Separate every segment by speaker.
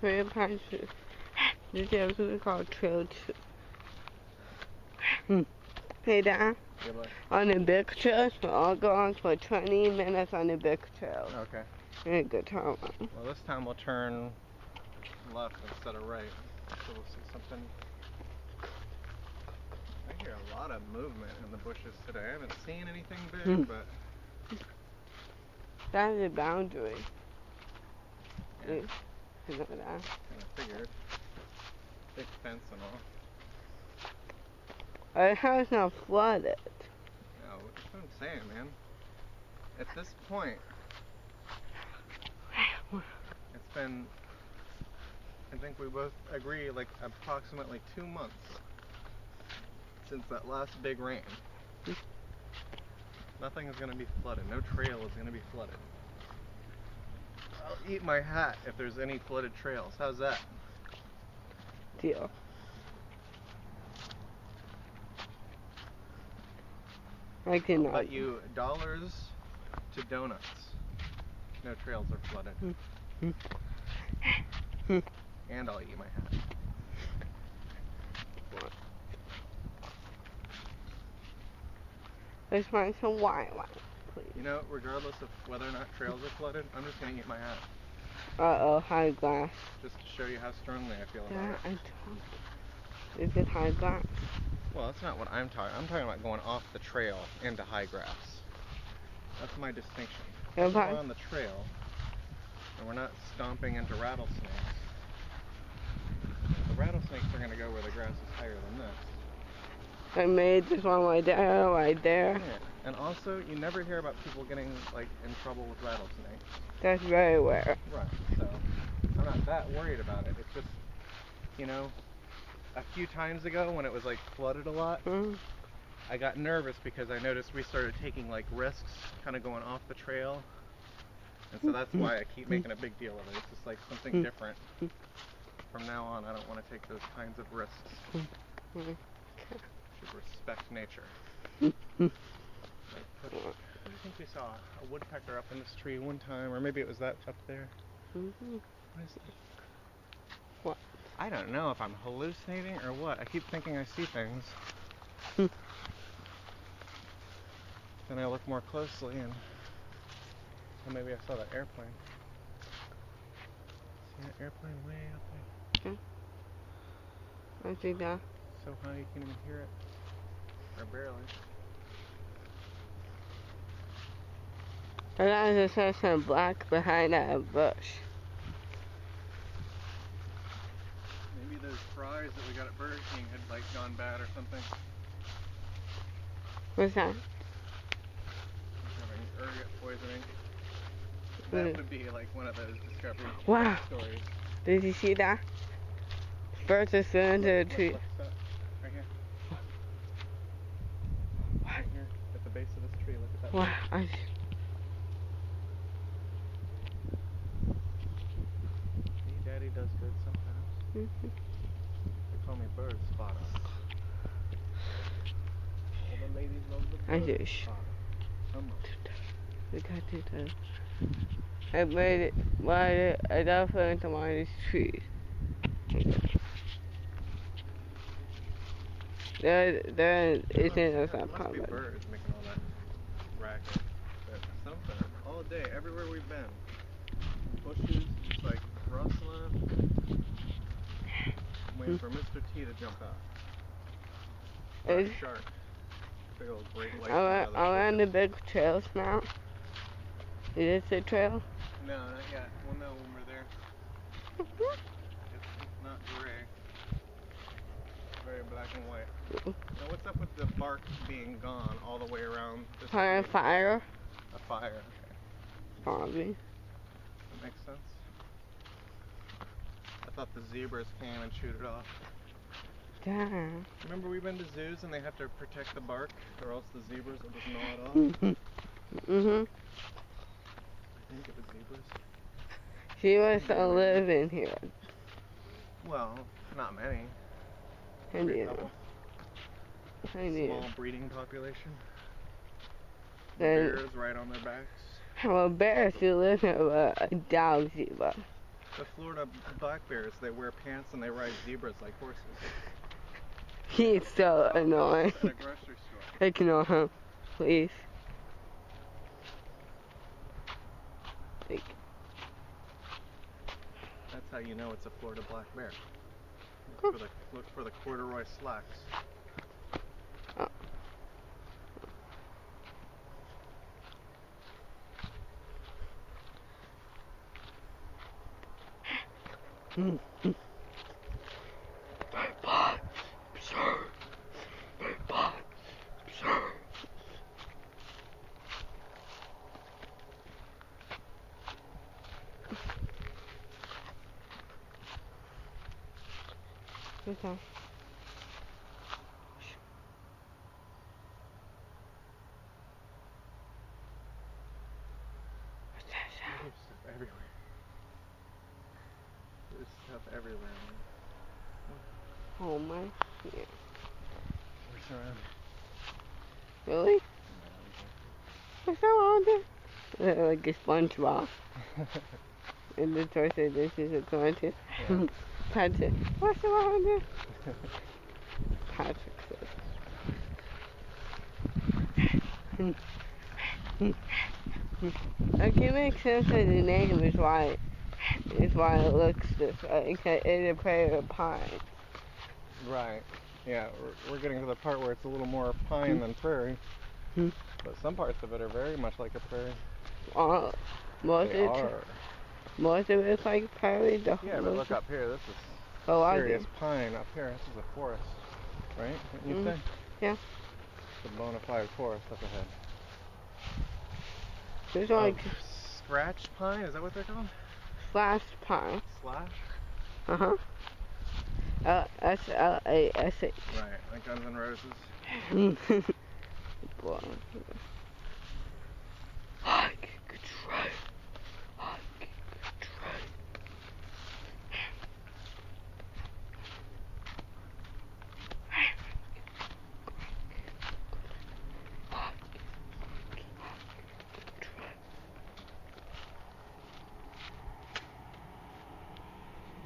Speaker 1: Prairie Pine Tree. This is what we call trail two. Hey, Dad.
Speaker 2: Yeah,
Speaker 1: on the big trails, we're all going for 20 minutes on the big trails.
Speaker 2: okay.
Speaker 1: And a good time.
Speaker 2: Well, this time we'll turn left instead of right. So we'll see something. I hear a lot of movement in the bushes today. I haven't seen anything big, but...
Speaker 1: That's the boundary.
Speaker 2: Yeah.
Speaker 1: You know that?
Speaker 2: Kind of figured. Big fence and all.
Speaker 1: Our house not flooded.
Speaker 2: No, that's what I'm saying, man. At this point, it's been, I think we both agree, like approximately 2 months since that last big rain. Nothing is going to be flooded. No trail is going to be flooded. I'll eat my hat if there's any flooded trails. How's that?
Speaker 1: Deal. I cannot.
Speaker 2: I'll bet you dollars to donuts. No trails are flooded. And I'll eat my hat.
Speaker 1: Let's find some wildlife, please.
Speaker 2: You know, regardless of whether or not trails are flooded, I'm just going to eat my hat.
Speaker 1: Uh-oh, high glass.
Speaker 2: Just to show you how strongly I feel about it.
Speaker 1: Is it high glass?
Speaker 2: Well, that's not what I'm talking. I'm talking about going off the trail into high grass. That's my distinction. We're on the trail, and we're not stomping into rattlesnakes. The rattlesnakes are going to go where the grass is higher than this.
Speaker 1: I made this one right there, right there.
Speaker 2: Yeah. And also, you never hear about people getting like in trouble with rattlesnakes.
Speaker 1: That's very rare.
Speaker 2: Right. So I'm not that worried about it. It's just, you know, a few times ago when it was like flooded a lot, I got nervous because I noticed we started taking like risks, kind of going off the trail. And so that's why I keep making a big deal of it. It's just like something different. From now on, I don't want to take those kinds of risks. Should respect nature. I think we saw a woodpecker up in this tree one time, or maybe it was that up there. What is that?
Speaker 1: What?
Speaker 2: I don't know if I'm hallucinating or what. I keep thinking I see things. Then I look more closely and well, maybe I saw that airplane. See that airplane way up there?
Speaker 1: I see that.
Speaker 2: So high you can't even hear it. Or barely.
Speaker 1: I just saw some black behind that bush.
Speaker 2: Maybe those fries that we got at Burger King had like gone bad or something.
Speaker 1: What's that?
Speaker 2: Having ergot poisoning. That would be like one of those Discovery stories.
Speaker 1: Did you see that? Birds are still into the tree.
Speaker 2: Right here. Right here at the base of this tree. Look at that.
Speaker 1: Wow.
Speaker 2: Daddy does good sometimes. They call me bird spotter. All the ladies love the bird spotter. Come on.
Speaker 1: We got to do that. I made it. Why I don't fell into one of these trees. There isn't a
Speaker 2: problem. Must be birds making all that racket. But something all day, everywhere we've been. Bushes, just like rustling. I'm waiting for Mr. T to jump out. Or a shark. Big old great white.
Speaker 1: I'm on the big trails now. Is this the trail?
Speaker 2: No, not yet. We'll know when we're there. It's not gray. Very black and white. Now what's up with the bark being gone all the way around this
Speaker 1: Fire?
Speaker 2: A fire, okay.
Speaker 1: Probably.
Speaker 2: That makes sense. I thought the zebras came and chewed it off.
Speaker 1: Damn.
Speaker 2: Remember we've been to zoos and they have to protect the bark or else the zebras will just gnaw it off? I think it was zebras.
Speaker 1: She wants to live in here.
Speaker 2: Well, not many.
Speaker 1: I know.
Speaker 2: Small breeding population.
Speaker 1: Then,
Speaker 2: bears right on their backs.
Speaker 1: well, bears do live here, but a dog zebra.
Speaker 2: The Florida black bears, they wear pants and they ride zebras like horses.
Speaker 1: He's so annoying.
Speaker 2: In a grocery store.
Speaker 1: Ignore him, please.
Speaker 2: That's how you know it's a Florida black bear. Look for the corduroy slacks.
Speaker 1: Oh. Okay. What's that sound?
Speaker 2: There's stuff everywhere. There's stuff everywhere, man.
Speaker 1: Oh my. Yeah.
Speaker 2: We're surrounded.
Speaker 1: Really? What's that wrong with it? Like a SpongeBob. And the toy said this is a contest.
Speaker 2: Yeah.
Speaker 1: Patrick, what's the wrong with it? Patrick says. Okay, it makes sense that the name is why it looks this way. It's a prairie of pine.
Speaker 2: Right. Yeah, we're getting to the part where it's a little more pine than prairie. But some parts of it are very much like a prairie.
Speaker 1: Most of it's like prairie.
Speaker 2: Yeah, but look up here. This is serious pine up here. This is a forest, right? Wouldn't you say?
Speaker 1: Yeah.
Speaker 2: It's a bona fide forest up ahead.
Speaker 1: There's like
Speaker 2: scratch pine. Is that what they're called?
Speaker 1: Slash pine.
Speaker 2: Slash.
Speaker 1: SLASH.
Speaker 2: Right, like Guns N' Roses.
Speaker 1: Boy.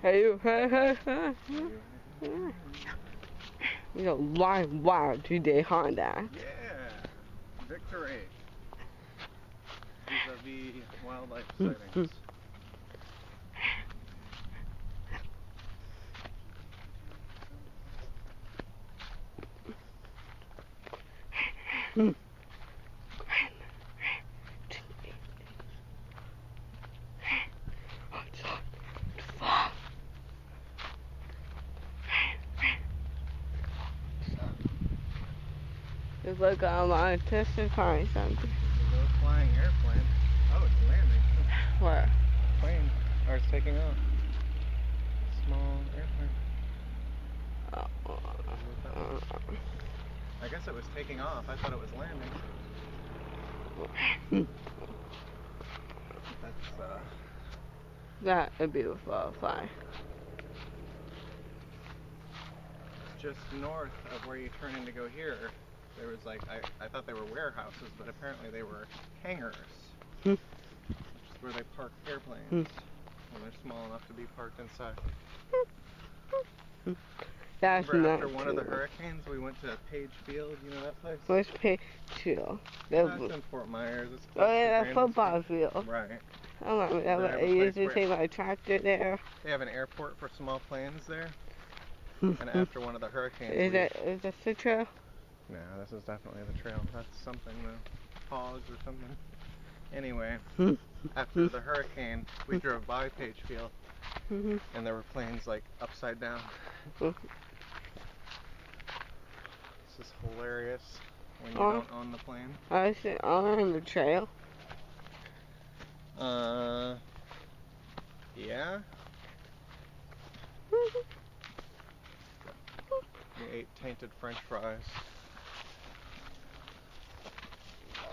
Speaker 1: Hey, you know, why do they hunt that?
Speaker 2: Yeah, victory. Vis-a-vis wildlife sightings.
Speaker 1: It's like I'm on testifying something.
Speaker 2: There's a flying airplane. Oh, it's landing.
Speaker 1: Where?
Speaker 2: Plane. Or it's taking off. Small airplane. I guess it was taking off. I thought it was landing.
Speaker 1: That's a beautiful fly.
Speaker 2: Just north of where you turn in to go here, there was like, I thought they were warehouses, but apparently they were hangars. Which is where they park airplanes when they're small enough to be parked inside.
Speaker 1: That's
Speaker 2: Remember
Speaker 1: not
Speaker 2: after one
Speaker 1: true.
Speaker 2: of the hurricanes, we went to Page Field, you know that place?
Speaker 1: Where's Page Field?
Speaker 2: That's in Fort Myers. It's
Speaker 1: Oh yeah, that football field.
Speaker 2: Right.
Speaker 1: I remember that. I used to take my tractor there.
Speaker 2: They have an airport for small planes there. And after one of the hurricanes,
Speaker 1: is that the trail?
Speaker 2: No, this is definitely the trail. That's something though. Hogs or something. Anyway, after the hurricane, we drove by Page Field, and there were planes like upside down. This is hilarious when you don't own the plane.
Speaker 1: I said on the trail.
Speaker 2: Yeah. We ate tainted French fries.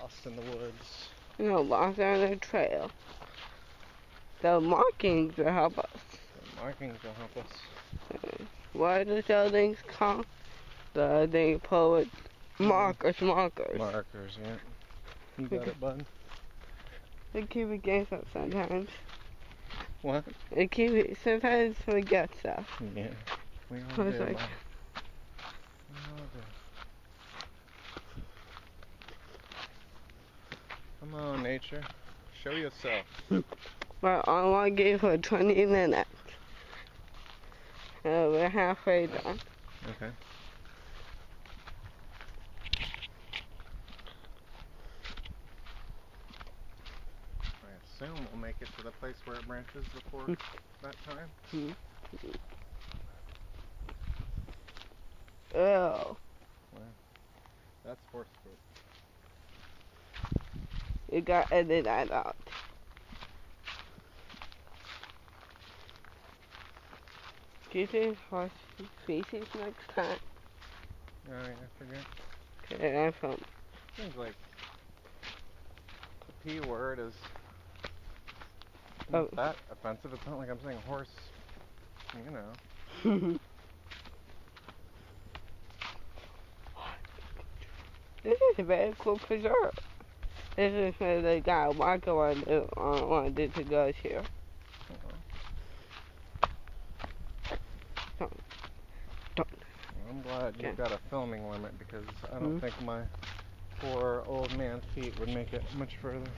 Speaker 2: Lost in the woods.
Speaker 1: Lost on the trail. The markings will help us.
Speaker 2: The markings will help us.
Speaker 1: What are those things called? The thing poet markers.
Speaker 2: Markers, yeah. You got it, bud.
Speaker 1: They keep it games up sometimes.
Speaker 2: What?
Speaker 1: Sometimes forget stuff.
Speaker 2: Yeah. We
Speaker 1: I
Speaker 2: all
Speaker 1: was
Speaker 2: do,
Speaker 1: like,
Speaker 2: Mom. We all do. Come on, nature. Show yourself.
Speaker 1: well, I want to give her 20 minutes. We're halfway done.
Speaker 2: Okay. I assume we'll make it to the place where it branches before that time.
Speaker 1: Oh,
Speaker 2: Well, that's horse poop.
Speaker 1: you got to edit that out. Do you think horse species next time?
Speaker 2: Oh, yeah, I forget.
Speaker 1: Okay, I found.
Speaker 2: Seems like the P word is
Speaker 1: Oh.
Speaker 2: not that offensive. It's not like I'm saying horse, you know.
Speaker 1: This is a very cool preserve. This is where the guy Walker wanted to go to.
Speaker 2: I'm glad you've got a filming limit because I don't think my poor old man's feet would make it much further.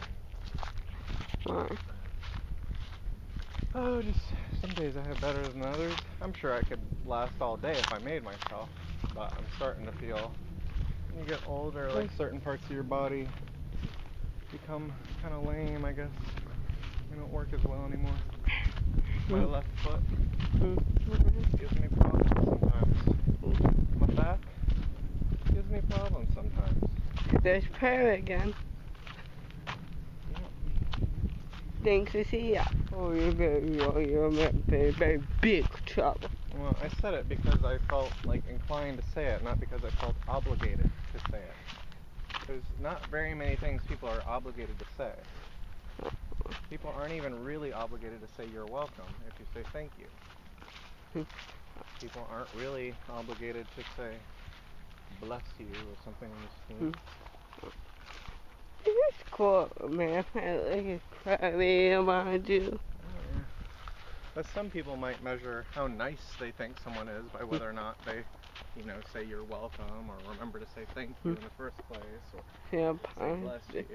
Speaker 2: Oh, just some days I have better than others. I'm sure I could last all day if I made myself, but I'm starting to feel when you get older, like certain parts of your body become kind of lame, I guess. They don't work as well anymore. My left foot gives me problems sometimes. My back gives me problems sometimes.
Speaker 1: There's Prairie again. Thanks to see ya. Oh, you're in very big trouble.
Speaker 2: Well, I said it because I felt like inclined to say it, not because I felt obligated to say it. There's not very many things people are obligated to say. People aren't even really obligated to say you're welcome if you say thank you. People aren't really obligated to say bless you or something in this theme.
Speaker 1: It's cool, man. Look at Prairie around you.
Speaker 2: Oh, yeah. But some people might measure how nice they think someone is by whether or not they, say you're welcome or remember to say thank you in the first place or say bless you.